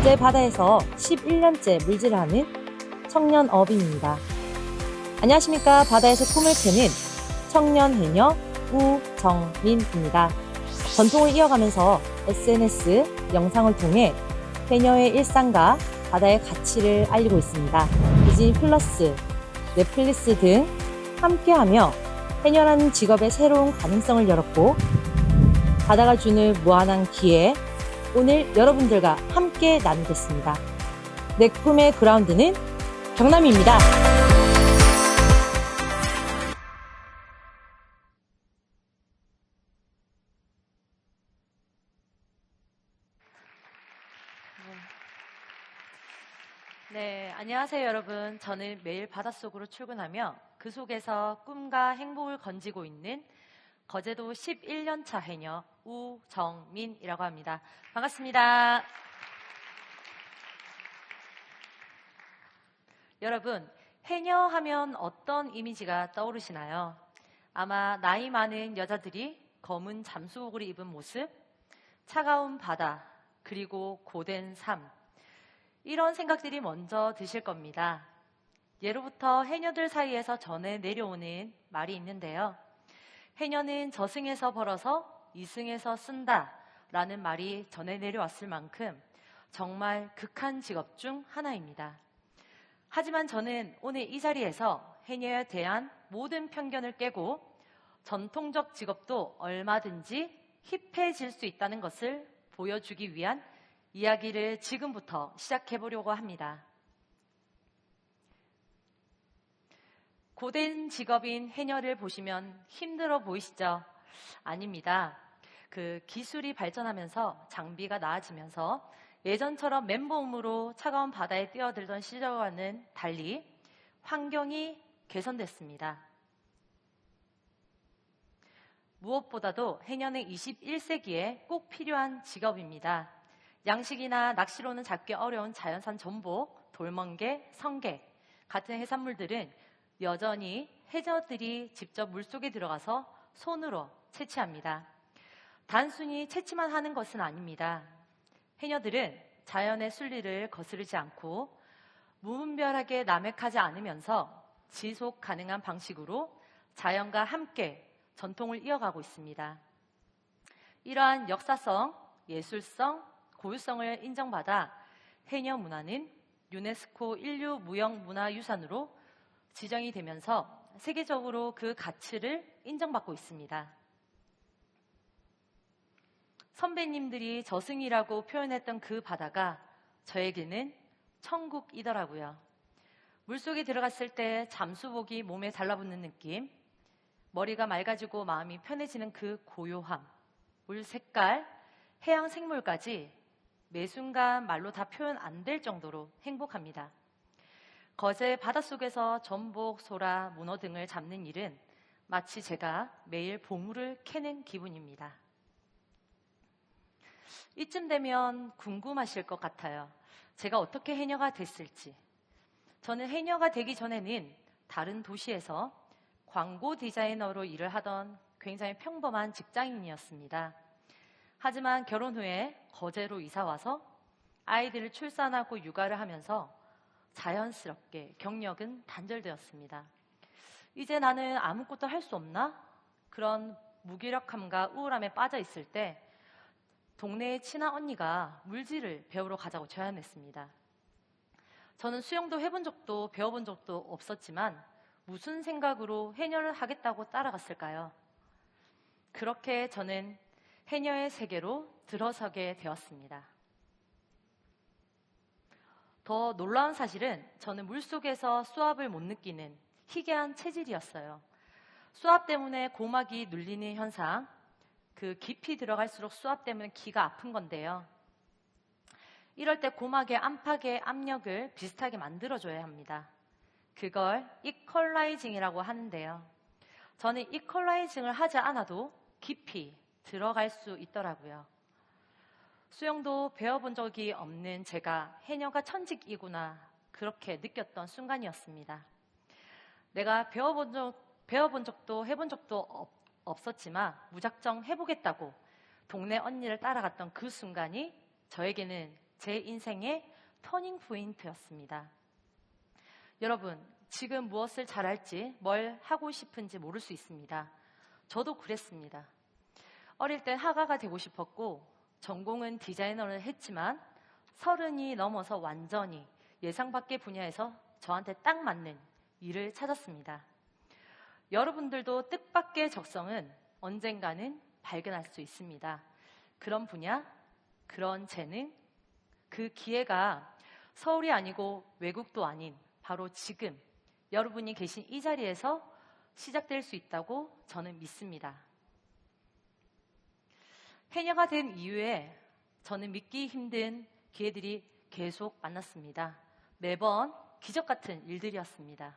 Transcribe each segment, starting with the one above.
거제 바다에서 11년째 물질하는 청년 어업인입니다. 안녕하십니까. 바다에서 꿈을 캐는 청년 해녀 우정민입니다. 전통을 이어가면서 SNS 영상을 통해 해녀의 일상과 바다의 가치를 알리고 있습니다. 디즈니 플러스, 넷플릭스 등 함께하며 해녀라는 직업의 새로운 가능성을 열었고, 바다가 주는 무한한 기회, 오늘 여러분들과 함께 나누겠습니다. 내 꿈의 그라운드는 경남입니다. 네, 안녕하세요 여러분. 저는 매일 바닷속으로 출근하며 그 속에서 꿈과 행복을 건지고 있는 거제도 11년차 해녀 우정민이라고 합니다. 반갑습니다. 여러분, 해녀 하면 어떤 이미지가 떠오르시나요? 아마 나이 많은 여자들이 검은 잠수복을 입은 모습, 차가운 바다, 그리고 고된 삶, 이런 생각들이 먼저 드실 겁니다. 예로부터 해녀들 사이에서 전해 내려오는 말이 있는데요. 해녀는 저승에서 벌어서 이승에서 쓴다 라는 말이 전해 내려왔을 만큼 정말 극한 직업 중 하나입니다. 하지만 저는 오늘 이 자리에서 해녀에 대한 모든 편견을 깨고 전통적 직업도 얼마든지 힙해질 수 있다는 것을 보여주기 위한 이야기를 지금부터 시작해보려고 합니다. 고된 직업인 해녀를 보시면 힘들어 보이시죠? 아닙니다. 그 기술이 발전하면서 장비가 나아지면서 예전처럼 맨몸으로 차가운 바다에 뛰어들던 시절과는 달리 환경이 개선됐습니다. 무엇보다도 해녀는 21세기에 꼭 필요한 직업입니다. 양식이나 낚시로는 잡기 어려운 자연산 전복, 돌멍게, 성게 같은 해산물들은 여전히 해녀들이 직접 물속에 들어가서 손으로 채취합니다. 단순히 채취만 하는 것은 아닙니다. 해녀들은 자연의 순리를 거스르지 않고 무분별하게 남획하지 않으면서 지속 가능한 방식으로 자연과 함께 전통을 이어가고 있습니다. 이러한 역사성, 예술성, 고유성을 인정받아 해녀 문화는 유네스코 인류 무형문화유산으로 지정이 되면서 세계적으로 그 가치를 인정받고 있습니다. 선배님들이 저승이라고 표현했던 그 바다가 저에게는 천국이더라고요. 물속에 들어갔을 때 잠수복이 몸에 달라붙는 느낌, 머리가 맑아지고 마음이 편해지는 그 고요함, 물 색깔, 해양 생물까지 매 순간 말로 다 표현 안 될 정도로 행복합니다. 거제 바닷속에서 전복, 소라, 문어 등을 잡는 일은 마치 제가 매일 보물을 캐는 기분입니다. 이쯤 되면 궁금하실 것 같아요. 제가 어떻게 해녀가 됐을지. 저는 해녀가 되기 전에는 다른 도시에서 광고 디자이너로 일을 하던 굉장히 평범한 직장인이었습니다. 하지만 결혼 후에 거제로 이사와서 아이들을 출산하고 육아를 하면서 자연스럽게 경력은 단절되었습니다. 이제 나는 아무것도 할 수 없나? 그런 무기력함과 우울함에 빠져 있을 때 동네의 친한 언니가 물질을 배우러 가자고 제안했습니다. 저는 수영도 해본 적도 배워본 적도 없었지만 무슨 생각으로 해녀를 하겠다고 따라갔을까요? 그렇게 저는 해녀의 세계로 들어서게 되었습니다. 더 놀라운 사실은 저는 물속에서 수압을 못 느끼는 희귀한 체질이었어요. 수압 때문에 고막이 눌리는 현상, 그 깊이 들어갈수록 수압 때문에 기가 아픈 건데요. 이럴 때 고막의 안팎의 압력을 비슷하게 만들어줘야 합니다. 그걸 이퀄라이징이라고 하는데요. 저는 이퀄라이징을 하지 않아도 깊이 들어갈 수 있더라고요. 수영도 배워본 적이 없는 제가 해녀가 천직이구나 그렇게 느꼈던 순간이었습니다. 내가 배워본 적도 해본 적도 없었지만 무작정 해보겠다고 동네 언니를 따라갔던 그 순간이 저에게는 제 인생의 터닝 포인트였습니다. 여러분, 지금 무엇을 잘할지, 뭘 하고 싶은지 모를 수 있습니다. 저도 그랬습니다. 어릴 땐 화가가 되고 싶었고 전공은 디자이너를 했지만 30이 넘어서 완전히 예상 밖의 분야에서 저한테 딱 맞는 일을 찾았습니다. 여러분들도 뜻밖의 적성은 언젠가는 발견할 수 있습니다. 그런 분야, 그런 재능, 그 기회가 서울이 아니고 외국도 아닌 바로 지금 여러분이 계신 이 자리에서 시작될 수 있다고 저는 믿습니다. 해녀가 된 이후에 저는 믿기 힘든 기회들이 계속 만났습니다. 매번 기적 같은 일들이었습니다.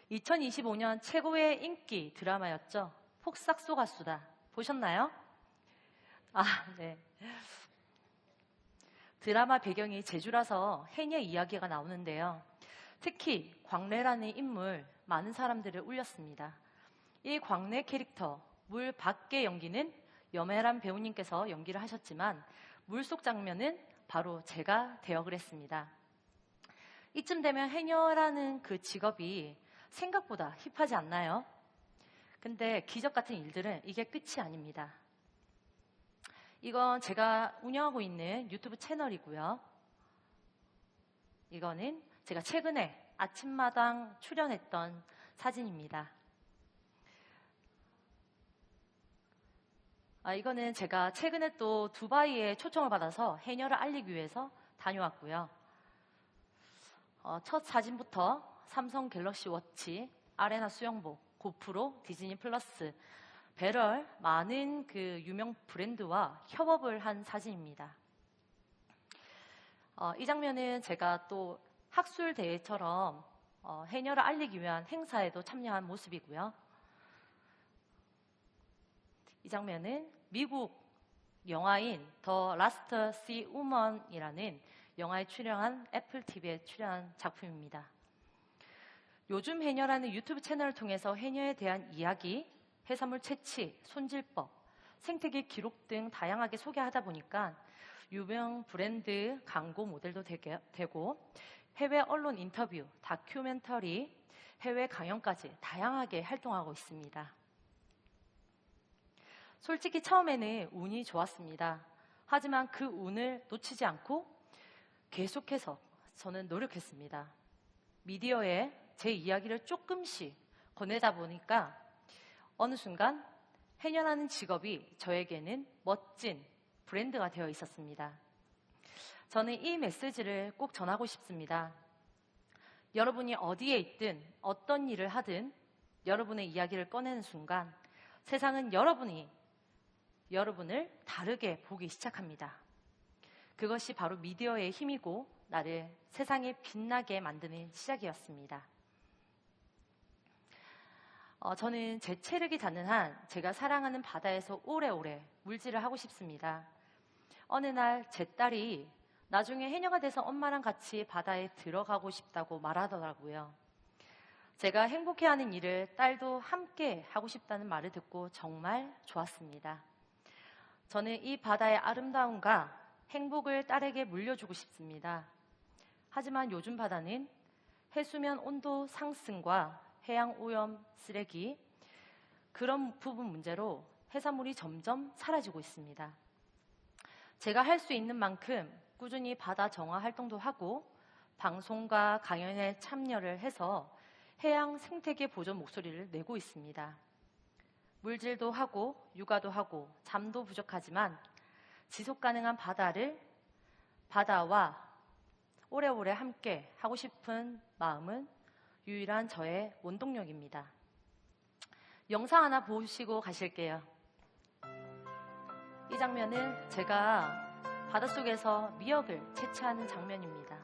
2025년 최고의 인기 드라마였죠. 폭삭소 가수다. 보셨나요? 네. 드라마 배경이 제주라서 해녀 이야기가 나오는데요. 특히 광래라는 인물, 많은 사람들을 울렸습니다. 이 광래 캐릭터, 물 밖의 연기는 염혜란 배우님께서 연기를 하셨지만 물속 장면은 바로 제가 대역을 했습니다. 이쯤 되면 해녀라는 그 직업이 생각보다 힙하지 않나요? 근데 기적 같은 일들은 이게 끝이 아닙니다. 이건 제가 운영하고 있는 유튜브 채널이고요. 이거는 제가 최근에 아침마당 출연했던 사진입니다. 이거는 제가 최근에 또 두바이에 초청을 받아서 해녀를 알리기 위해서 다녀왔고요. 첫 사진부터 삼성 갤럭시 워치, 아레나 수영복, 고프로, 디즈니 플러스, 배럴, 많은 그 유명 브랜드와 협업을 한 사진입니다. 이 장면은 제가 또 학술 대회처럼 해녀를 알리기 위한 행사에도 참여한 모습이고요. 이 장면은 미국 영화인 더 라스트 시 우먼이라는 영화에 출연한 애플 TV에 출연한 작품입니다. 요즘 해녀라는 유튜브 채널을 통해서 해녀에 대한 이야기, 해산물 채취, 손질법, 생태계 기록 등 다양하게 소개하다 보니까 유명 브랜드 광고 모델도 되고 해외 언론 인터뷰, 다큐멘터리, 해외 강연까지 다양하게 활동하고 있습니다. 솔직히 처음에는 운이 좋았습니다. 하지만 그 운을 놓치지 않고 계속해서 저는 노력했습니다. 미디어에 제 이야기를 조금씩 건네다 보니까 어느 순간 해녀라는 직업이 저에게는 멋진 브랜드가 되어 있었습니다. 저는 이 메시지를 꼭 전하고 싶습니다. 여러분이 어디에 있든 어떤 일을 하든 여러분의 이야기를 꺼내는 순간 세상은 여러분을 다르게 보기 시작합니다. 그것이 바로 미디어의 힘이고 나를 세상에 빛나게 만드는 시작이었습니다. 저는 제 체력이 닿는 한 제가 사랑하는 바다에서 오래오래 물질을 하고 싶습니다. 어느 날 제 딸이 나중에 해녀가 돼서 엄마랑 같이 바다에 들어가고 싶다고 말하더라고요. 제가 행복해하는 일을 딸도 함께 하고 싶다는 말을 듣고 정말 좋았습니다. 저는 이 바다의 아름다움과 행복을 딸에게 물려주고 싶습니다. 하지만 요즘 바다는 해수면 온도 상승과 해양 오염, 쓰레기, 그런 부분 문제로 해산물이 점점 사라지고 있습니다. 제가 할 수 있는 만큼 꾸준히 바다 정화 활동도 하고 방송과 강연에 참여를 해서 해양 생태계 보존 목소리를 내고 있습니다. 물질도 하고 육아도 하고 잠도 부족하지만 지속 가능한 바다와 오래오래 함께 하고 싶은 마음은 유일한 저의 원동력입니다. 영상 하나 보시고 가실게요. 이 장면은 제가 바닷속에서 미역을 채취하는 장면입니다.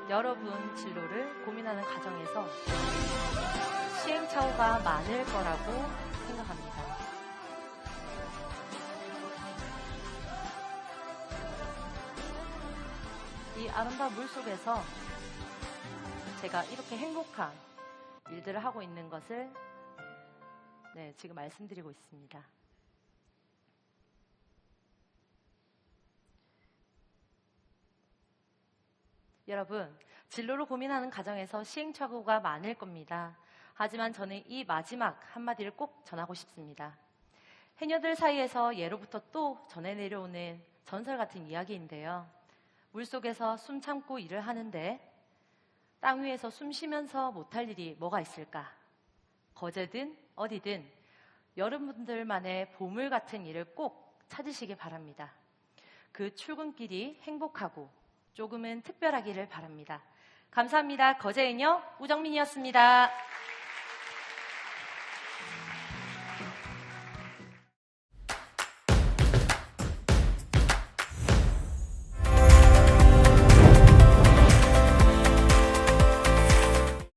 여러분 진로를 고민하는 과정에서 시행착오가 많을 거라고 생각합니다. 이 아름다운 물속에서 제가 이렇게 행복한 일들을 하고 있는 것을 지금 말씀드리고 있습니다. 여러분, 진로를 고민하는 가정에서 시행착오가 많을 겁니다. 하지만 저는 이 마지막 한마디를 꼭 전하고 싶습니다. 해녀들 사이에서 예로부터 또 전해 내려오는 전설 같은 이야기인데요. 물속에서 숨 참고 일을 하는데 땅 위에서 숨 쉬면서 못할 일이 뭐가 있을까? 거제든 어디든 여러분들만의 보물 같은 일을 꼭 찾으시기 바랍니다. 그 출근길이 행복하고 조금은 특별하기를 바랍니다. 감사합니다. 거제해녀 우정민이었습니다.